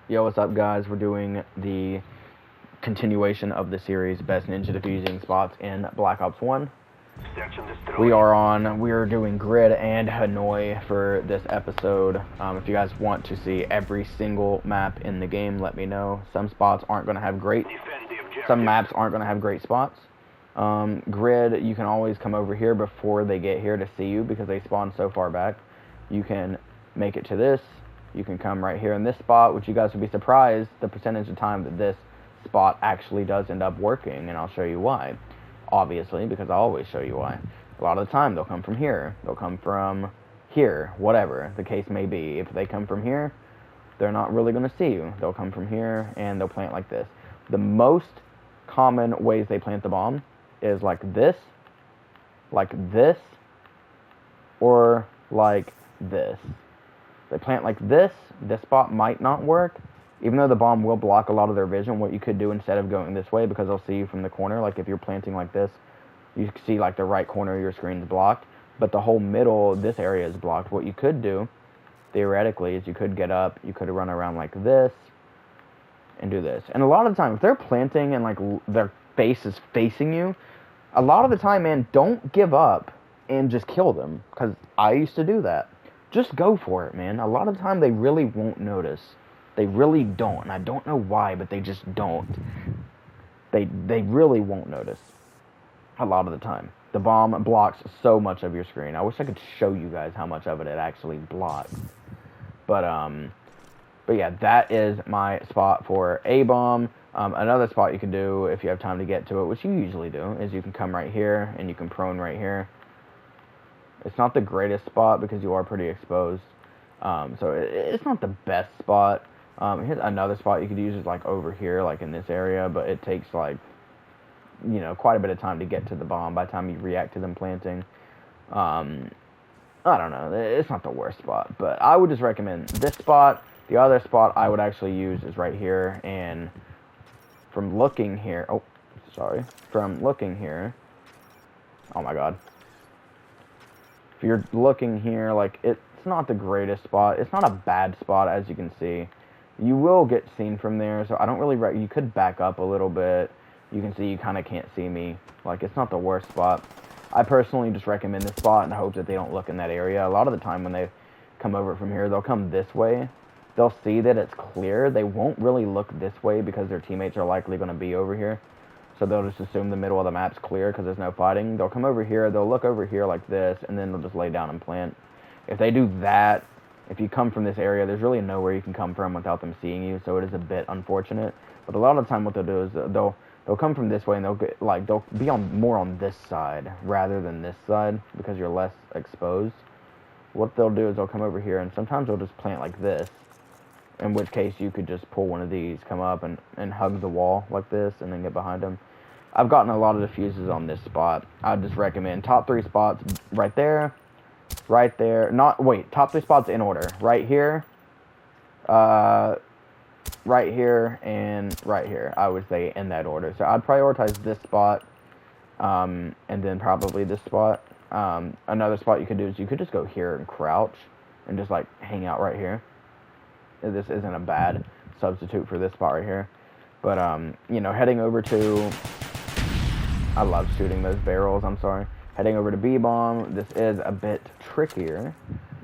Yo, what's up, guys? We're doing the continuation of the series Best Ninja Defusing Spots in Black Ops 1. We are doing Grid and Hanoi for this episode. If you guys want to see every single map in the game, let me know. Some spots aren't going to have some maps aren't going to have great spots. Grid, you can always come over here before they get here to see you because they spawn so far back. You can make it to this. You can come right here in this spot, which you guys would be surprised the percentage of time that this spot actually does end up working, and I'll show you why. Obviously, because I always show you why. A lot of the time, they'll come from here. They'll come from here, whatever the case may be. If they come from here, they're not really going to see you. They'll come from here, and they'll plant like this. The most common ways they plant the bomb is like this, or like this. They plant like this spot might not work, even though the bomb will block a lot of their vision. What you could do instead of going this way, because they'll see you from the corner, like if you're planting like this, you can see like the right corner of your screen is blocked, but the whole middle, this area is blocked. What you could do, theoretically, is you could get up, you could run around like this, and do this. And a lot of the time, if they're planting and like their face is facing you, a lot of the time, man, don't give up and just kill them, because I used to do that. Just go for it, man. A lot of the time, they really won't notice. They really don't, and I don't know why, but they just don't. They really won't notice. A lot of the time. The bomb blocks so much of your screen. I wish I could show you guys how much of it actually blocks. But yeah, that is my spot for a bomb. Another spot you can do if you have time to get to it, which you usually do, is you can come right here and you can prone right here. It's not the greatest spot because you are pretty exposed. So it's not the best spot. Here's another spot you could use is like over here, like in this area, but it takes like, you know, quite a bit of time to get to the bomb by the time you react to them planting. I don't know. It's not the worst spot, but I would just recommend this spot. The other spot I would actually use is right here, and from looking here, oh my god. If you're looking here, like, it's not the greatest spot. It's not a bad spot, as you can see. You will get seen from there, so I don't really... You could back up a little bit. You can see you kind of can't see me. Like, it's not the worst spot. I personally just recommend this spot and hope that they don't look in that area. A lot of the time when they come over from here, they'll come this way. They'll see that it's clear. They won't really look this way because their teammates are likely going to be over here. So they'll just assume the middle of the map's clear because there's no fighting. They'll come over here, they'll look over here like this, and then they'll just lay down and plant. If they do that, if you come from this area, there's really nowhere you can come from without them seeing you, so it is a bit unfortunate. But a lot of the time what they'll do is they'll come from this way, and they'll be more on this side rather than this side because you're less exposed. What they'll do is they'll come over here, and sometimes they'll just plant like this, in which case you could just pull one of these, come up and hug the wall like this, and then get behind them. I've gotten a lot of defuses on this spot. I'd just recommend top 3 spots right there, top 3 spots in order. Right here, right here, and right here. I would say in that order. So I'd prioritize this spot, and then probably this spot. Another spot you could do is you could just go here and crouch and just like hang out right here. This isn't a bad substitute for this spot right here. But, you know, heading over to... I love shooting those barrels, I'm sorry. Heading over to B-bomb, this is a bit trickier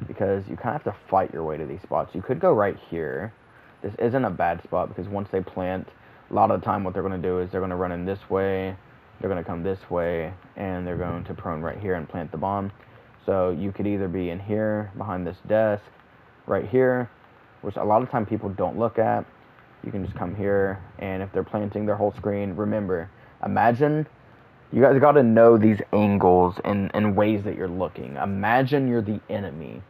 because you kind of have to fight your way to these spots. You could go right here. This isn't a bad spot because once they plant, a lot of the time what they're going to do is they're going to run in this way, they're going to come this way, and they're going to prone right here and plant the bomb. So you could either be in here, behind this desk, right here, which a lot of time people don't look at. You can just come here, and if they're planting their whole screen, remember, imagine... You guys got to know these angles and ways that you're looking. Imagine you're the enemy.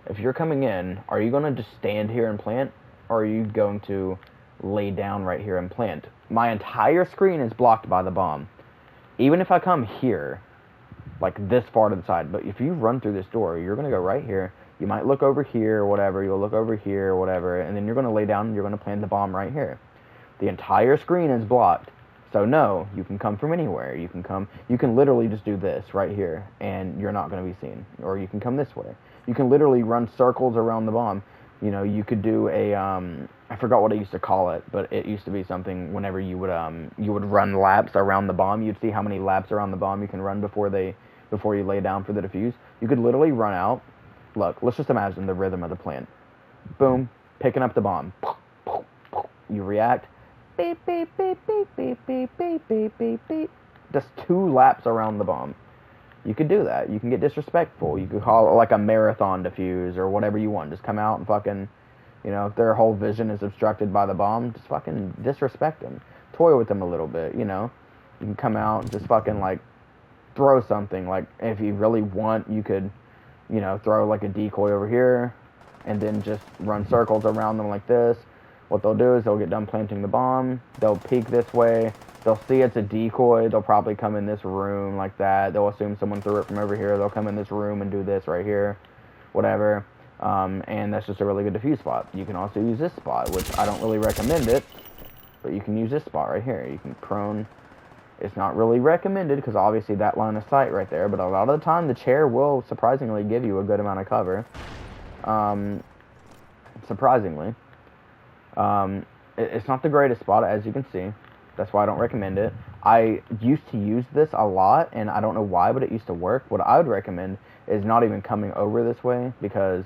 If you're coming in, are you going to just stand here and plant? Or are you going to lay down right here and plant? My entire screen is blocked by the bomb. Even if I come here, like this far to the side, but if you run through this door, you're going to go right here. You might look over here or whatever. You'll look over here or whatever. And then you're going to lay down and you're going to plant the bomb right here. The entire screen is blocked. So no, you can come from anywhere. You can literally just do this right here, and you're not going to be seen. Or you can come this way. You can literally run circles around the bomb. You know, you could do a, I forgot what I used to call it, but it used to be something whenever you would run laps around the bomb, you'd see how many laps around the bomb you can run before you lay down for the defuse. You could literally run out. Look, let's just imagine the rhythm of the plant. Boom, picking up the bomb. You react. Beep, beep, beep, beep, beep, beep, beep, beep, beep, beep. Just 2 laps around the bomb. You could do that. You can get disrespectful. You could call it like a marathon defuse or whatever you want. Just come out and fucking, you know, if their whole vision is obstructed by the bomb, just fucking disrespect them. Toy with them a little bit, you know. You can come out and just fucking, like, throw something. Like, if you really want, you could, you know, throw, like, a decoy over here and then just run circles around them like this. What they'll do is they'll get done planting the bomb. They'll peek this way. They'll see it's a decoy. They'll probably come in this room like that. They'll assume someone threw it from over here. They'll come in this room and do this right here, whatever. And that's just a really good defuse spot. You can also use this spot, which I don't really recommend it, but you can use this spot right here. You can prone. It's not really recommended because obviously that line of sight right there, but a lot of the time the chair will surprisingly give you a good amount of cover. Surprisingly. It's not the greatest spot, as you can see. That's why I don't recommend it. I used to use this a lot, and I don't know why, but it used to work. What I would recommend is not even coming over this way, because,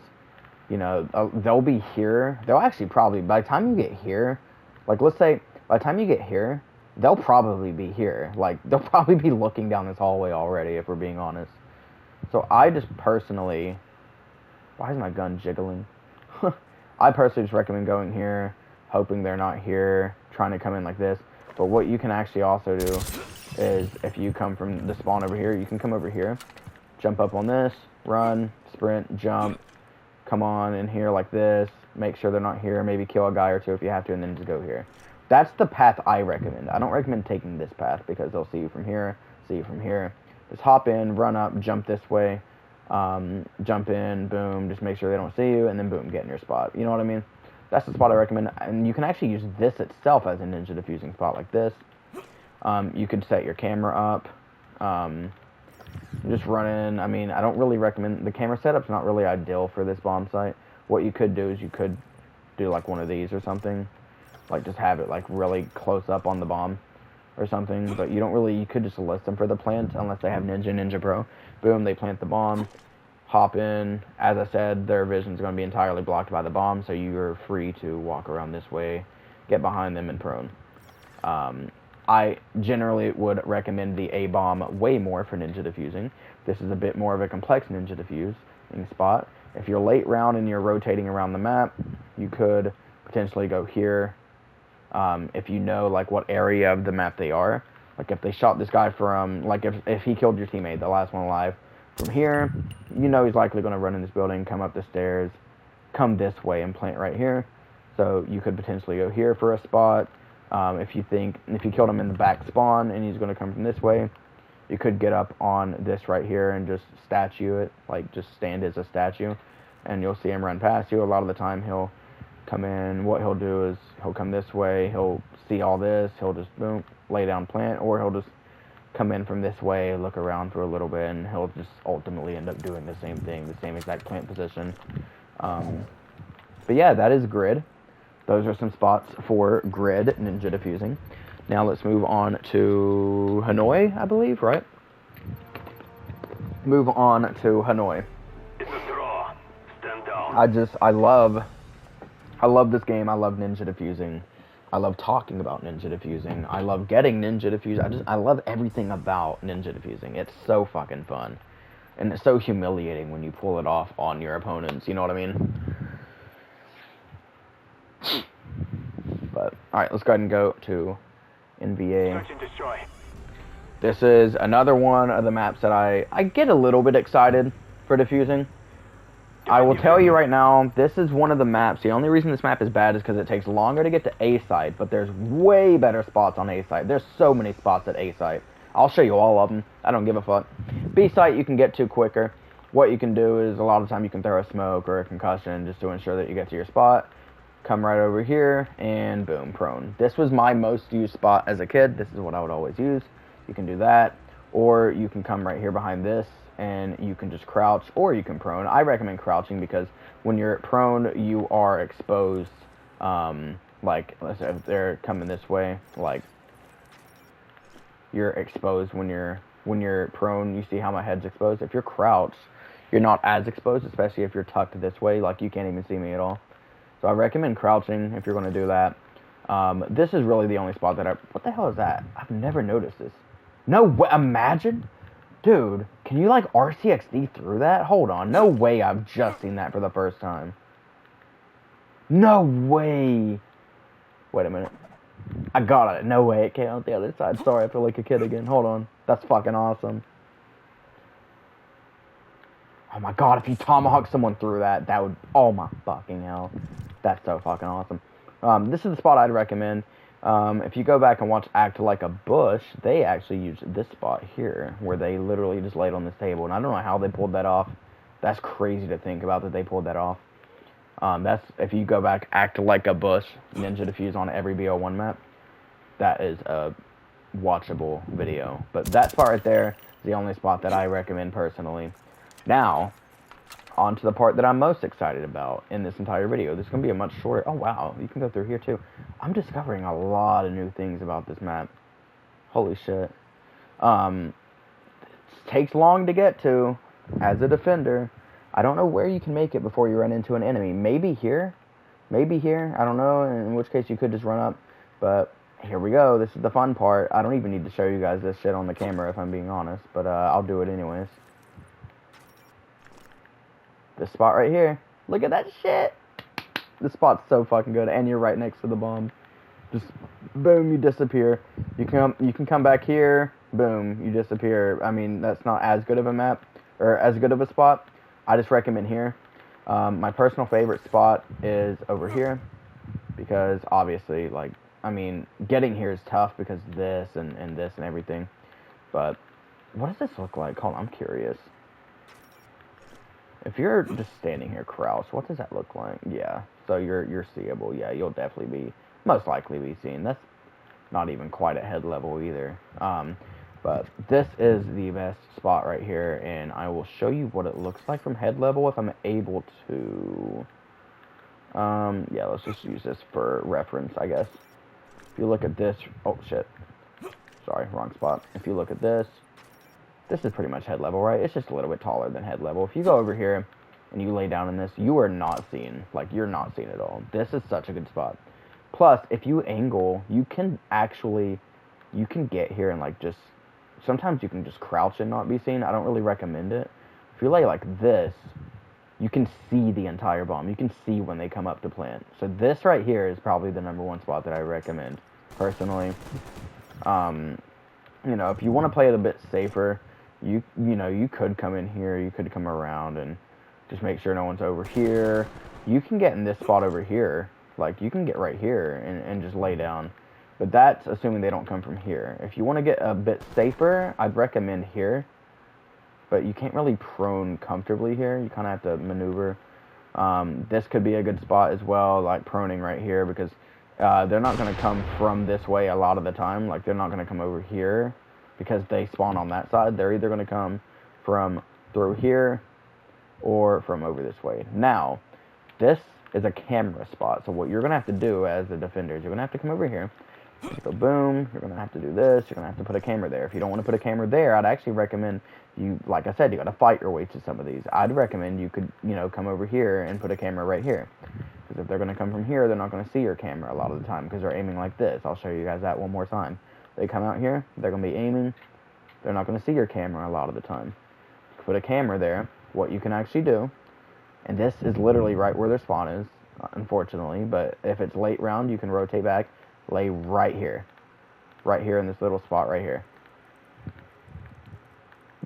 you know, they'll be here. They'll actually probably, by the time you get here, like, let's say, by the time you get here, they'll probably be here. Like, they'll probably be looking down this hallway already, if we're being honest. So I just personally, why is my gun jiggling? I personally just recommend going here, hoping they're not here, trying to come in like this. But what you can actually also do is, if you come from the spawn over here, you can come over here, jump up on this, run, sprint, jump, come on in here like this, make sure they're not here, maybe kill a guy or two if you have to, and then just go here. That's the path I recommend. I don't recommend taking this path because they'll see you from here, see you from here. Just hop in, run up, jump this way, jump in, boom, just make sure they don't see you, and then boom, get in your spot. You know what I mean? That's the spot I recommend, and you can actually use this itself as a ninja diffusing spot like this. You could set your camera up, just run in. I mean, I don't really recommend, the camera setup's not really ideal for this bomb site. What you could do is you could do like one of these or something, like just have it like really close up on the bomb or something, but you don't really, you could just list them for the plant unless they have Ninja Pro. Boom, they plant the bomb. Hop in. As I said, their vision's going to be entirely blocked by the bomb, so you're free to walk around this way, get behind them, and prone. I generally would recommend the A-bomb way more for ninja diffusing. This is a bit more of a complex ninja diffusing spot. If you're late round and you're rotating around the map, you could potentially go here. If you know like what area of the map they are. Like if they shot this guy from, like if he killed your teammate, the last one alive, from here, you know he's likely going to run in this building, come up the stairs, come this way and plant right here. So you could potentially go here for a spot. If you killed him in the back spawn and he's going to come from this way, you could get up on this right here and just statue it, like just stand as a statue, and you'll see him run past you. A lot of the time he'll come in, what he'll do is he'll come this way, he'll see all this, he'll just boom, lay down plant, or he'll just come in from this way, look around for a little bit, and he'll just ultimately end up doing the same thing, the same exact plant position. But yeah, that is grid. Those are some spots for grid ninja diffusing. Now let's move on to Hanoi, I believe, right? Move on to Hanoi. It's a draw. Stand down. I love this game. I love ninja diffusing. I love talking about ninja diffusing. I love getting ninja diffused. I love everything about ninja diffusing. It's so fucking fun. And it's so humiliating when you pull it off on your opponents. You know what I mean? But, alright, let's go ahead and go to NVA. Search and destroy. This is another one of the maps that I get a little bit excited for diffusing. I will tell you right now, this is one of the maps. The only reason this map is bad is because it takes longer to get to A site, but there's way better spots on A site. There's so many spots at A site. I'll show you all of them. I don't give a fuck. B site you can get to quicker. What you can do is a lot of the time you can throw a smoke or a concussion just to ensure that you get to your spot. Come right over here and boom, prone. This was my most used spot as a kid. This is what I would always use. You can do that. or you can come right here behind this, and you can just crouch, or you can prone. I recommend crouching because when you're prone, you are exposed. Like, let's say if they're coming this way, like, you're exposed when you're prone. You see how my head's exposed? If you're crouched, you're not as exposed, especially if you're tucked this way, like you can't even see me at all. So I recommend crouching if you're going to do that. This is really the only spot that what the hell is that? I've never noticed this. No way, imagine? Dude, can you like RCXD through that? Hold on, no way I've just seen that for the first time. No way. Wait a minute. I got it. No way it came out the other side. Sorry, I feel like a kid again. Hold on. That's fucking awesome. Oh my god, if you tomahawk someone through that, that would... Oh my fucking hell. That's so fucking awesome. This is the spot I'd recommend. If you go back and watch Act Like a Bush, they actually used this spot here, where they literally just laid on this table. And I don't know how they pulled that off. That's crazy to think about that they pulled that off. That's, if you go back, Act Like a Bush, Ninja Defuse on every BO1 map, that is a watchable video. But that spot right there is the only spot that I recommend personally. Now, on to the part that I'm most excited about in this entire video. This is going to be a much shorter... Oh, wow. You can go through here, too. I'm discovering a lot of new things about this map. Holy shit. It takes long to get to as a defender. I don't know where you can make it before you run into an enemy. Maybe here. Maybe here. I don't know. In which case, you could just run up. But here we go. This is the fun part. I don't even need to show you guys this shit on the camera, if I'm being honest. But I'll do it anyways. This spot right here. Look at that shit. This spot's so fucking good, and you're right next to the bomb. Just boom, you disappear. You can come back here. Boom, you disappear. I mean, that's not as good of a map or as good of a spot. I just recommend here. My personal favorite spot is over here because obviously, like, I mean, getting here is tough because this and this and everything. But what does this look like? Hold on, I'm curious. If you're just standing here crouched, what does that look like? Yeah, so you're seeable. Yeah, you'll definitely be, most likely be seen. That's not even quite at head level either. But this is the best spot right here, and I will show you what it looks like from head level if I'm able to. Yeah, let's just use this for reference, I guess. If you look at this, oh shit, sorry, wrong spot. If you look at this. This is pretty much head level, right? It's just a little bit taller than head level. If you go over here and you lay down in this, you are not seen. Like, you're not seen at all. This is such a good spot. Plus, if you angle, you can get here and, like, just... Sometimes you can just crouch and not be seen. I don't really recommend it. If you lay like this, you can see the entire bomb. You can see when they come up to plant. So this right here is probably the #1 spot that I recommend, personally. You know, if you want to play it a bit safer... You know, you could come in here, you could come around and just make sure no one's over here. You can get in this spot over here. Like, you can get right here and just lay down. But that's assuming they don't come from here. If you want to get a bit safer, I'd recommend here. But you can't really prone comfortably here. You kind of have to maneuver. This could be a good spot as well, like proning right here, because they're not going to come from this way a lot of the time. Like, they're not going to come over here. Because they spawn on that side, they're either going to come from through here or from over this way. Now, this is a camera spot. So what you're going to have to do as a defender is you're going to have to come over here. Just go boom. You're going to have to do this. You're going to have to put a camera there. If you don't want to put a camera there, I'd actually recommend you, like I said, you got to fight your way to some of these. I'd recommend you could, you know, come over here and put a camera right here. Because if they're going to come from here, they're not going to see your camera a lot of the time because they're aiming like this. I'll show you guys that one more time. They come out here, they're going to be aiming, they're not going to see your camera a lot of the time. Put a camera there, what you can actually do, and this is literally right where their spawn is, unfortunately, but if it's late round, you can rotate back, lay right here in this little spot right here.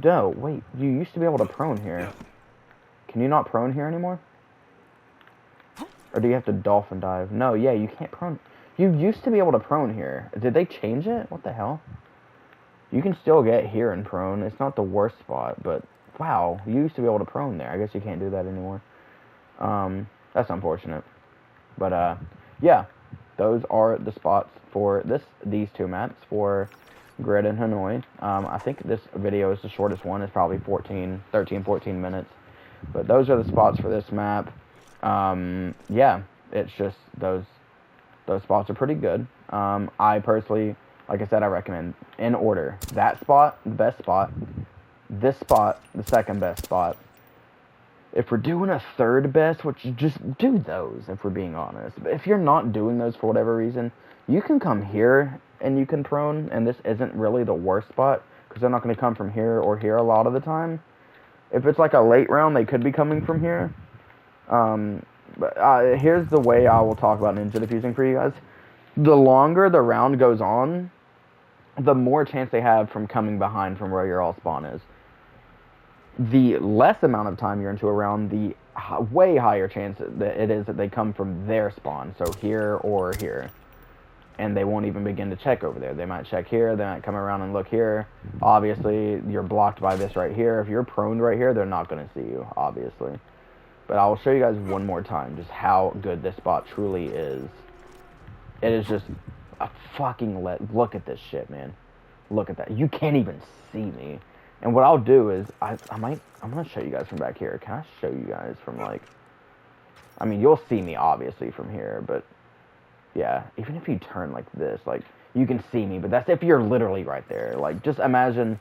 No, wait, you used to be able to prone here. Can you not prone here anymore? Or do you have to dolphin dive? No, yeah, you can't prone. You used to be able to prone here. Did they change it? What the hell? You can still get here and prone. It's not the worst spot, but wow, you used to be able to prone there. I guess you can't do that anymore. That's unfortunate. But yeah, those are the spots for these two maps for Grid in Hanoi. I think this video is the shortest one. It's probably 13-14 minutes. But those are the spots for this map. Yeah, it's just those spots are pretty good. I personally, like I said, I recommend in order. That spot, the best spot. This spot, the second best spot. If we're doing a third best, which just do those, if we're being honest. But if you're not doing those for whatever reason, you can come here and you can prone, and this isn't really the worst spot, because they're not going to come from here or here a lot of the time. If it's like a late round, they could be coming from here. But here's the way I will talk about ninja defusing for you guys. The longer the round goes on, the more chance they have from coming behind from where your all spawn is. The less amount of time you're into a round, the way higher chance that it is that they come from their spawn, so here or here. And they won't even begin to check over there. They might check here, they might come around and look here. Obviously, you're blocked by this right here. If you're prone right here, they're not going to see you, obviously. But I will show you guys one more time just how good this spot truly is. It is just a fucking look at this shit, man. Look at that. You can't even see me. And what I'll do is, I'm going to show you guys from back here. Can I show you guys from, like... I mean, you'll see me, obviously, from here, but... Yeah, even if you turn like this, like, you can see me, but that's if you're literally right there. Like, just imagine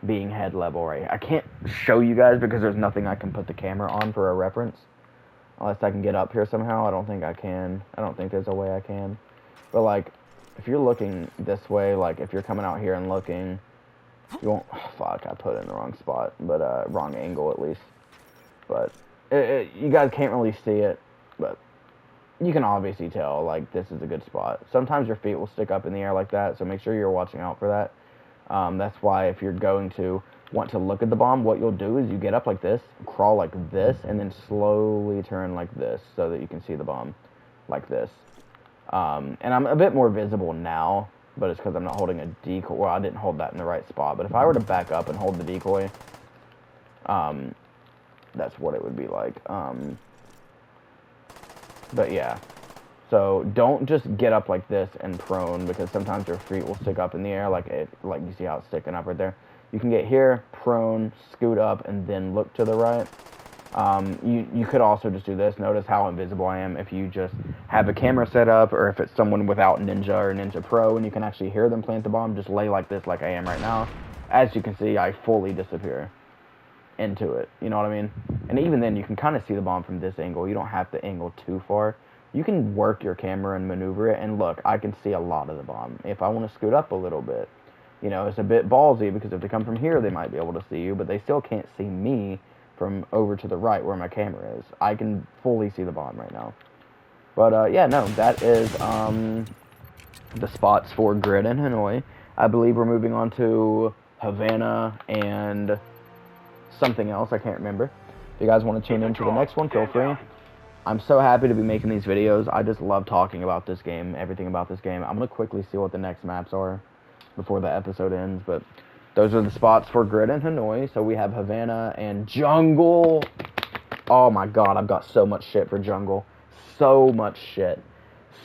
being head level right here. I can't show you guys because there's nothing I can put the camera on for a reference. Unless I can get up here somehow. I don't think I can. I don't think there's a way I can. But, like, if you're looking this way, like, if you're coming out here and looking... You won't... Oh, fuck, I put it in the wrong spot. But, wrong angle, at least. But, you guys can't really see it. But, you can obviously tell, like, this is a good spot. Sometimes your feet will stick up in the air like that, so make sure you're watching out for that. That's why if you're going to want to look at the bomb, what you'll do is you get up like this, crawl like this, and then slowly turn like this so that you can see the bomb like this. And I'm a bit more visible now, but it's because I'm not holding a decoy. Well, I didn't hold that in the right spot, but if I were to back up and hold the decoy, that's what it would be like. But yeah, so don't just get up like this and prone, because sometimes your feet will stick up in the air, like you see how it's sticking up right there. You can get here, prone, scoot up, and then look to the right. You could also just do this. Notice how invisible I am if you just have a camera set up, or if it's someone without Ninja or Ninja Pro and you can actually hear them plant the bomb, just lay like this like I am right now. As you can see, I fully disappear into it, you know what I mean? And even then, you can kind of see the bomb from this angle. You don't have to angle too far. You can work your camera and maneuver it, and look, I can see a lot of the bomb. If I want to scoot up a little bit, you know, it's a bit ballsy, because if they come from here, they might be able to see you, but they still can't see me from over to the right where my camera is. I can fully see the bomb right now. But, yeah, no, that is, the spots for Grid in Hanoi. I believe we're moving on to Havana and something else, I can't remember. If you guys want to tune into the next one, feel free. I'm so happy to be making these videos. I just love talking about this game, everything about this game. I'm going to quickly see what the next maps are before the episode ends, but those are the spots for Grid in Hanoi. So we have Havana and Jungle. Oh my god, I've got so much shit for Jungle. So much shit.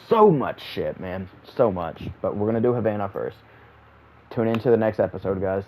So much shit, man. So much. But we're going to do Havana first. Tune into the next episode, guys.